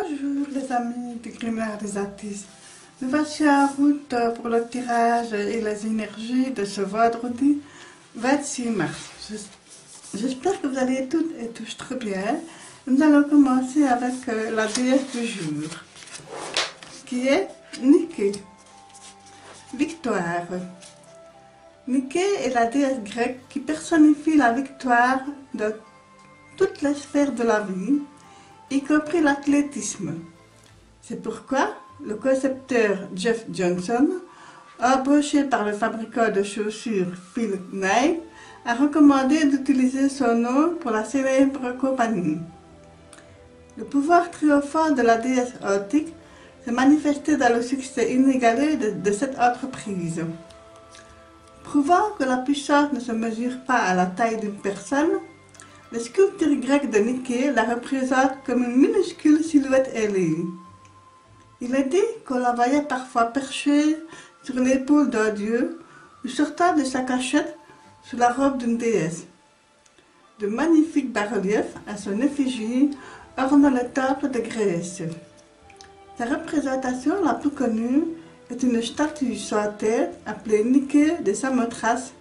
Bonjour les amis du Grimoire des artistes. Nous voici en route pour le tirage et les énergies de ce vendredi 26 mars. J'espère que vous allez toutes et tous très bien. Nous allons commencer avec la déesse du jour, qui est Nike. Victoire. Nike est la déesse grecque qui personnifie la victoire de toutes les sphères de la vie, y compris l'athlétisme. C'est pourquoi le concepteur Jeff Johnson, embauché par le fabricant de chaussures Phil Knight, a recommandé d'utiliser son nom pour la célèbre compagnie. Le pouvoir triomphant de la déesse antique s'est manifesté dans le succès inégalé de cette entreprise. Prouvant que la puissance ne se mesure pas à la taille d'une personne, les sculptures grecques de Nike la représentent comme une minuscule silhouette ailée. Il est dit qu'on la voyait parfois perchée sur l'épaule d'un dieu ou sortant de sa cachette sous la robe d'une déesse. De magnifiques bas-reliefs à son effigie ornent le temple de Grèce. Sa représentation la plus connue est une statue sans tête appelée Nike de Samothrace,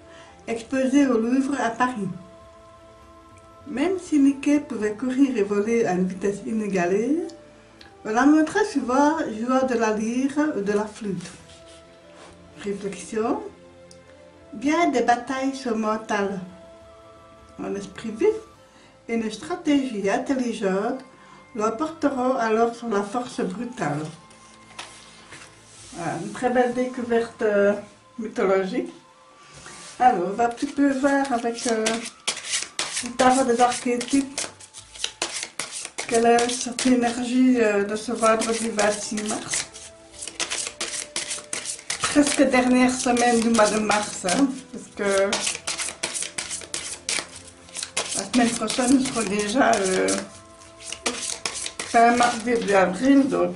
exposée au Louvre à Paris. Même si Nike pouvait courir et voler à une vitesse inégalée, on la montrait souvent jouant de la lyre ou de la flûte. Réflexion. Bien des batailles sont mentales. Un esprit vif et une stratégie intelligente l'emporteront alors sur la force brutale. Voilà, une très belle découverte mythologique. Alors, on va un petit peu voir avec le tarot des archétypes quelle est cette énergie de ce vendredi 26 mars. Presque dernière semaine du mois de mars, hein, parce que la semaine prochaine nous serons déjà fin mars, début avril, donc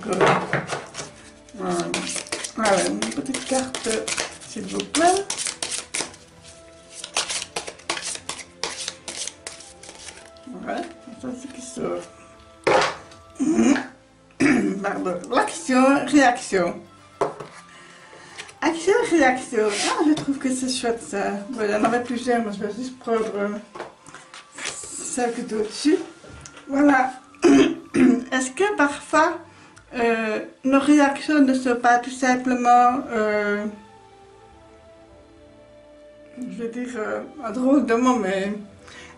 voilà, une petite carte s'il vous plaît. Voilà, ça c'est ce qui sort. Pardon. L'action, réaction. Action, réaction. Ah, je trouve que c'est chouette ça. Bon, il y en avait plusieurs, mais je vais juste prendre celle qui est au-dessus. Voilà. Est-ce que parfois nos réactions ne sont pas tout simplement, je veux dire, un drôle de mot, mais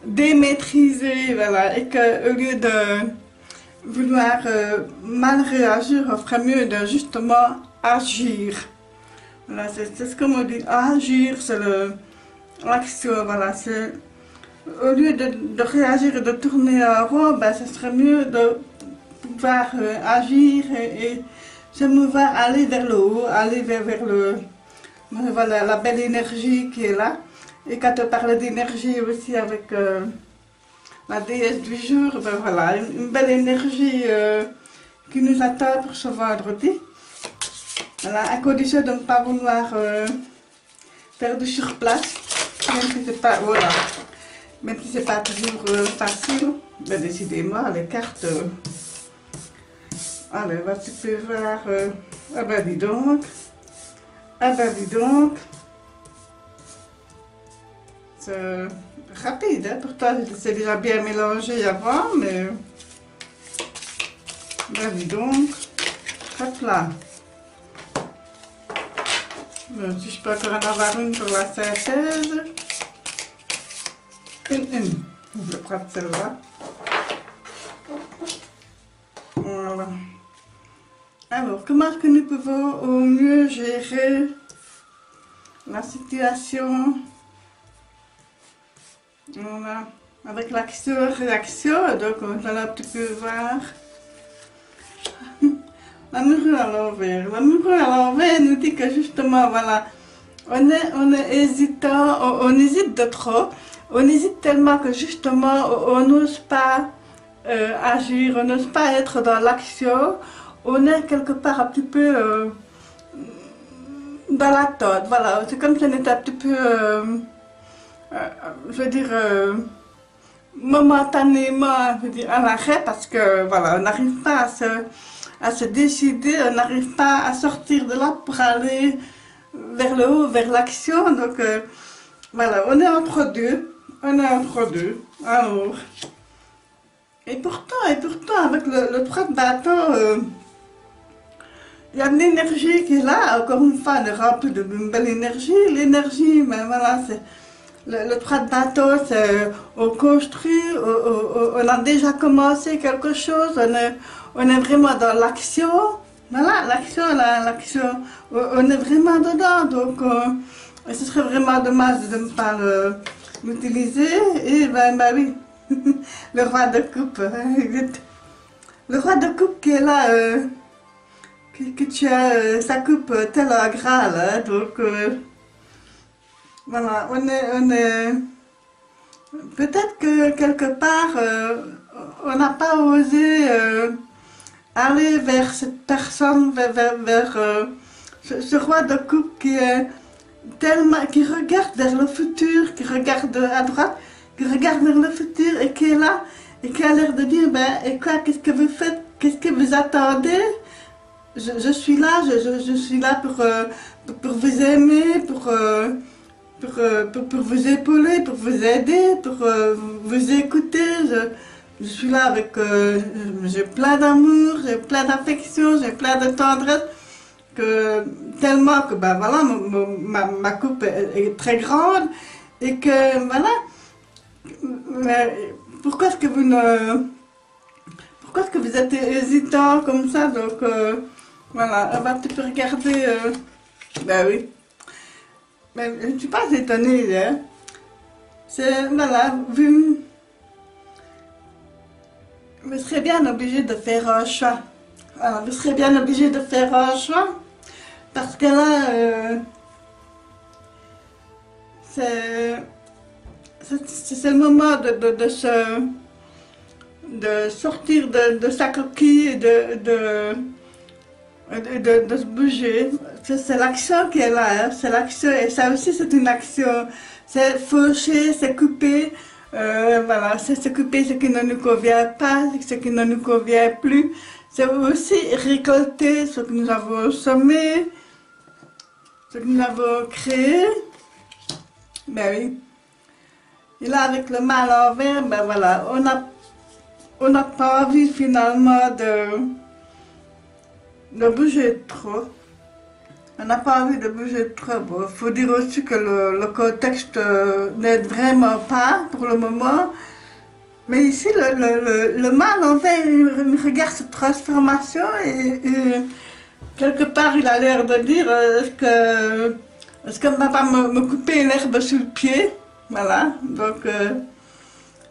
démaîtrisées, voilà, et qu'au lieu de vouloir mal réagir, on ferait mieux de justement agir. Voilà, c'est ce qu'on me dit, agir, c'est l'action, voilà, c'est au lieu de réagir et de tourner en rond, ben, ce serait mieux de pouvoir agir et se mouvoir, aller vers le haut, aller vers voilà, la belle énergie qui est là. Et quand on parle d'énergie aussi avec la déesse du jour, ben voilà, une belle énergie qui nous attend pour ce vendredi. Voilà, à condition de ne pas vouloir faire du surplace, même si c'est pas, voilà, même si c'est pas toujours facile. Ben décidément, les cartes. Allez, on va un petit peu voir. Ah ben dis donc. Ah ben dis donc. C'est rapide, hein? Pourtant c'est déjà bien mélangé avant, mais ben dis donc, hop là. Bon, si je peux encore en avoir une pour la synthèse. Une. Je vais prendre celle-là. Voilà. Alors, comment est-ce que nous pouvons au mieux gérer la situation? Voilà, avec l'action-réaction, donc on va un petit peu voir. La mirror à l'envers. La mirror à l'envers nous dit que justement, voilà, on est hésitant, on hésite de trop, on hésite tellement que justement, on n'ose pas agir, on n'ose pas être dans l'action, on est quelque part un petit peu dans l'attente, voilà, c'est comme si on était un petit peu, je veux dire, momentanément, je veux dire, à l'arrêt parce que voilà, on n'arrive pas à se décider, on n'arrive pas à sortir de là pour aller vers le haut, vers l'action. Donc voilà, on est entre deux. On est entre deux. Alors, et pourtant, avec le 3 de bâton, il y a de l'énergie qui est là. Encore une fois, on est rempli de belle énergie. L'énergie, ben voilà, c'est le 3 de bateau, c'est on construit, on a déjà commencé quelque chose, on est vraiment dans l'action. Voilà, l'action, on est vraiment dedans. Donc, ce serait vraiment dommage de ne pas l'utiliser. Et ben oui, le roi de coupe, le roi de coupe qui est là, que tu as sa coupe tel un Graal, hein, donc voilà, on est peut-être que quelque part on n'a pas osé aller vers cette personne, vers ce roi de coupe qui est tellement, qui regarde vers le futur, qui regarde à droite, qui regarde vers le futur et qui est là et qui a l'air de dire ben et quoi, qu'est-ce que vous faites, qu'est-ce que vous attendez? Je suis là, je suis là pour vous aimer, pour vous épauler, pour vous aider, pour vous écouter. Je suis là avec, j'ai plein d'amour, j'ai plein d'affection, j'ai plein de tendresse, tellement que ben voilà, ma coupe est très grande et que voilà, mais pourquoi est-ce que pourquoi est-ce que vous êtes hésitant comme ça? Donc voilà, on va un petit peu regarder, ben oui. Mais je ne suis pas étonnée, hein. C'est, voilà, vous serez bien obligé de faire un choix. Voilà, vous serez bien obligé de faire un choix. Parce que là, c'est le moment de sortir de sa coquille et de se bouger. C'est l'action qui est là, hein. C'est l'action, et ça aussi c'est une action. C'est faucher, c'est couper, voilà, c'est couper ce qui ne nous convient pas, ce qui ne nous convient plus. C'est aussi récolter ce que nous avons semé, ce que nous avons créé. Ben oui. Et là, avec le mal envers, ben voilà, on n'a pas envie finalement de bouger trop. On n'a pas envie de bouger trop. Bon, il faut dire aussi que le contexte n'aide vraiment pas pour le moment. Mais ici, le mal envers, il regarde cette transformation et quelque part, il a l'air de dire est-ce que papa me couper l'herbe sous le pied? Voilà, donc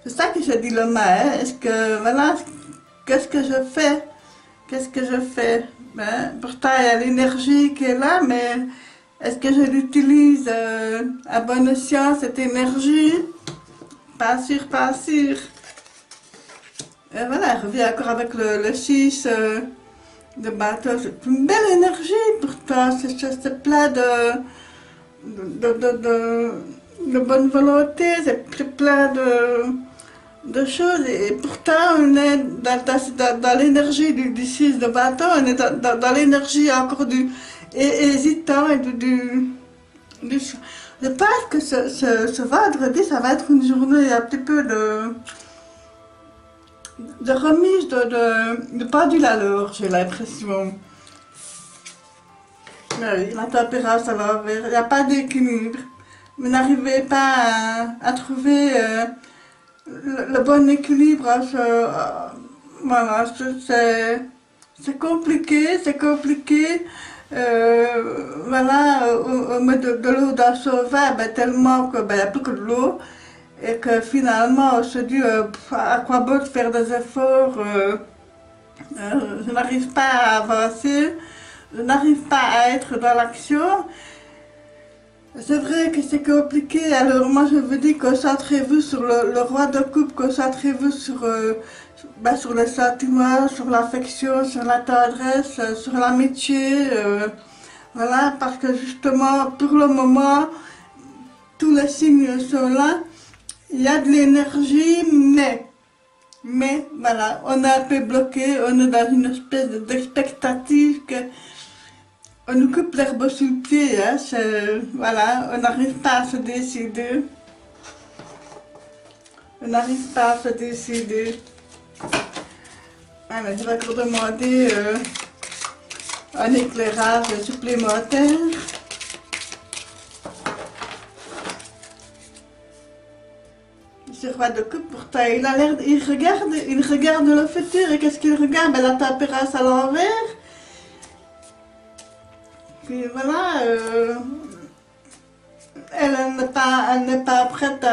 c'est ça que je dis le mal. Hein. Est-ce que, voilà, qu'est-ce que je fais? Qu'est-ce que je fais? Ben, pourtant, il y a l'énergie qui est là, mais est-ce que je l'utilise à bon escient, cette énergie? Pas sûr, pas sûr. Et voilà, je reviens encore avec le 6 de bateau. C'est une belle énergie pourtant, c'est plein de bonne volonté, c'est plein de choses. Et pourtant, on est dans l'énergie du 6 de bateau, on est dans l'énergie encore du hésitant et je pense que ce vendredi, ça va être une journée un petit peu de remise de pendule à l'heure, j'ai l'impression. Oui, la température à l'envers, il n'y a pas d'équilibre. Vous n'arrivez pas à trouver le bon équilibre. Voilà, c'est compliqué, c'est compliqué. Voilà, on met de l'eau dans son vin, ben, tellement qu'il n'y a plus que de l'eau. Et que finalement, on se dit, à quoi bon de faire des efforts, je n'arrive pas à avancer, je n'arrive pas à être dans l'action. C'est vrai que c'est compliqué, alors moi je vous dis, concentrez-vous sur le roi de coupe, concentrez-vous sur les sentiments, sur l'affection, sur la tendresse, sur l'amitié, voilà, parce que justement, pour le moment, tous les signes sont là. il y a de l'énergie, mais voilà, on est un peu bloqué, on est dans une espèce d'expectative que on nous coupe l'herbe sous le pied, hein, voilà, on n'arrive pas à se décider. On n'arrive pas à se décider. Alors, je vais encore demander un éclairage supplémentaire. Ce roi de coupe, pourtant, il a l'air, il regarde le futur. Et qu'est-ce qu'il regarde? Ben, la tempérance à l'envers. Puis voilà, elle n'est pas prête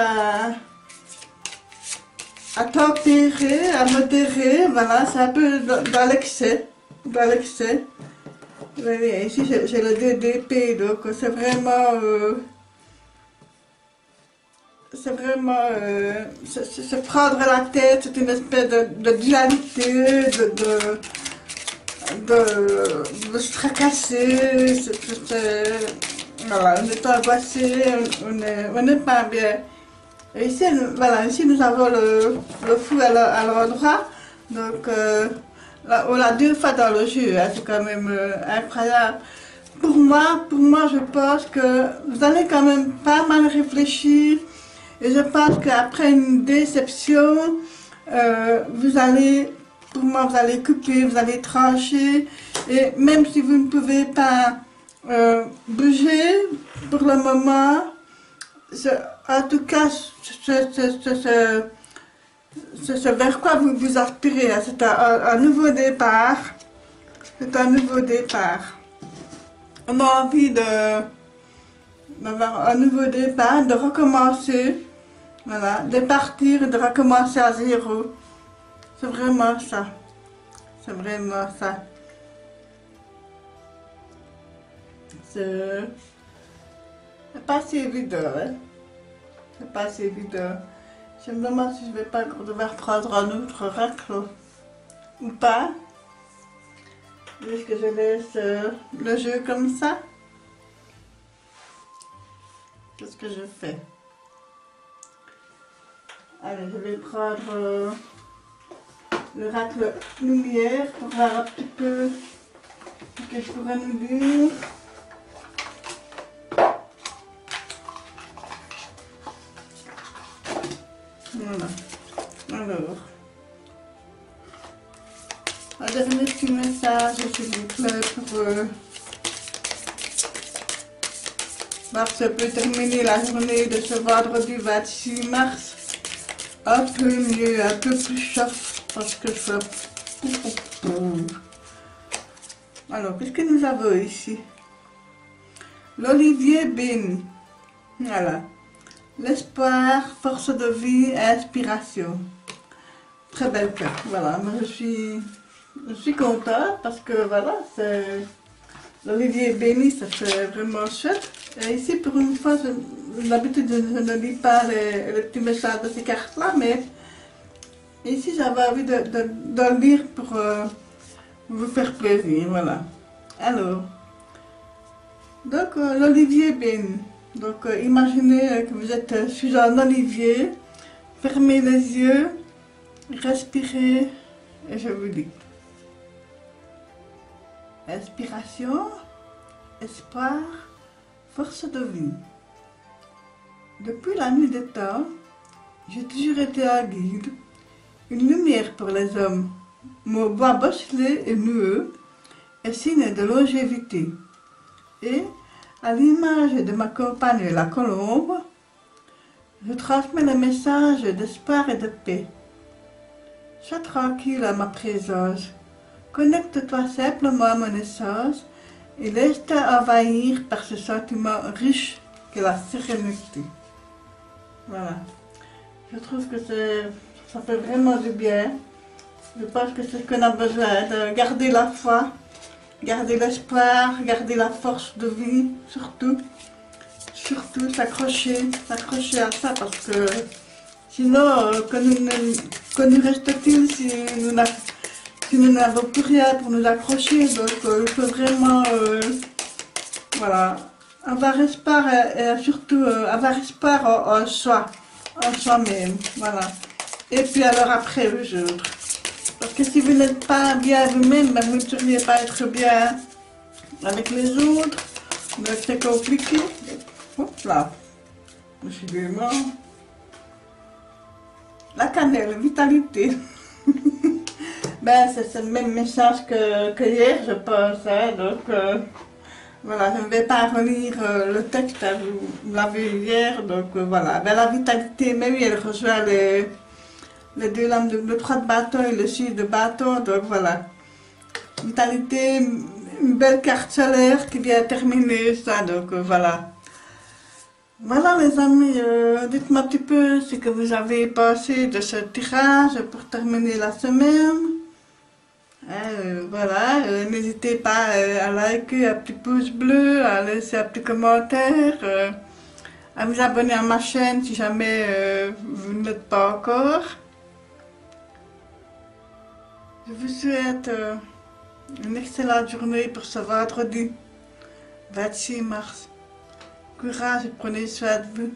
à tempérer, à modérer. Voilà, c'est un peu dans l'excès. Dans l'excès. Ici, j'ai le DDP, donc c'est vraiment... c'est vraiment se prendre la tête, c'est une espèce de dualité, de se tracasser, voilà, on est angoissé, on n'est pas bien. Et ici, voilà, ici nous avons le fou à l'endroit, donc on l'a 2 fois dans le jeu, hein, c'est quand même incroyable. Pour moi, je pense que vous allez quand même pas mal réfléchir. Et je pense qu'après une déception, vous allez, pour moi, vous allez couper, vous allez trancher. Et même si vous ne pouvez pas bouger pour le moment, en tout cas, c'est vers quoi vous vous aspirez. Hein. C'est un nouveau départ. C'est un nouveau départ. On a envie d'avoir un nouveau départ, de recommencer. Voilà, de partir et de recommencer à zéro. C'est vraiment ça. C'est vraiment ça. C'est pas si évident, hein. C'est pas si évident. Je me demande si je vais pas devoir prendre un autre oracle ou pas. Est-ce que je laisse le jeu comme ça? Qu'est-ce que je fais? Allez, je vais prendre l'oracle lumière pour voir un petit peu ce que je pourrais nous dire. Voilà. Alors, un dernier petit message, s'il vous plaît, pour voir si on peut terminer la journée de ce vendredi 26 mars. Un peu mieux, un peu plus chaud, parce que ça... Alors, qu'est-ce que nous avons ici? L'olivier béni. Voilà. L'espoir, force de vie, inspiration. Très belle carte. Voilà, moi je suis contente parce que voilà, c'est... L'olivier béni, ça fait vraiment chouette. Et ici, pour une fois, d'habitude, je ne lis pas les petits messages de ces cartes-là, mais ici, j'avais envie de lire pour vous faire plaisir, voilà. Alors, donc, l'olivier béni. Donc, imaginez que vous êtes sous un olivier, fermez les yeux, respirez, et je vous dis. Inspiration, espoir, force de vie. Depuis la nuit des temps, j'ai toujours été un guide, une lumière pour les hommes. Mon bois bosselé et nueux est signe de longévité. Et, à l'image de ma compagne la colombe, je transmets le message d'espoir et de paix. Sois tranquille à ma présence. Connecte-toi simplement à mon essence et laisse-toi envahir par ce sentiment riche qu'est la sérénité. Voilà. Je trouve que ça fait vraiment du bien. Je pense que c'est ce qu'on a besoin, de garder la foi, garder l'espoir, garder la force de vie, surtout. Surtout s'accrocher à ça parce que sinon, que nous reste-t-il si nous n'avons plus rien pour nous accrocher, donc il faut vraiment voilà, avoir espoir et surtout avoir espoir en soi. en soi-même, voilà. Et puis alors après les autres. Parce que si vous n'êtes pas bien vous-même, ben vous ne pourriez pas être bien avec les autres. Donc c'est compliqué. Hop là. Décidément. La cannelle, vitalité. Ben c'est le même message que hier, je pense. Hein, donc voilà, je ne vais pas relire le texte, hein, vous l'avez eu hier. Donc voilà. Ben, la vitalité, mais oui, elle rejoint les deux lames le 3 de bâton et le 6 de bâton. Donc voilà. Vitalité, une belle carte solaire qui vient terminer ça. Donc voilà. Voilà les amis, dites-moi un petit peu ce que vous avez pensé de ce tirage pour terminer la semaine. Voilà, n'hésitez pas à liker, un petit pouce bleu, à laisser un petit commentaire, à vous abonner à ma chaîne si jamais vous ne l'êtes pas encore. Je vous souhaite une excellente journée pour ce vendredi 26 mars. Courage et prenez soin de vous.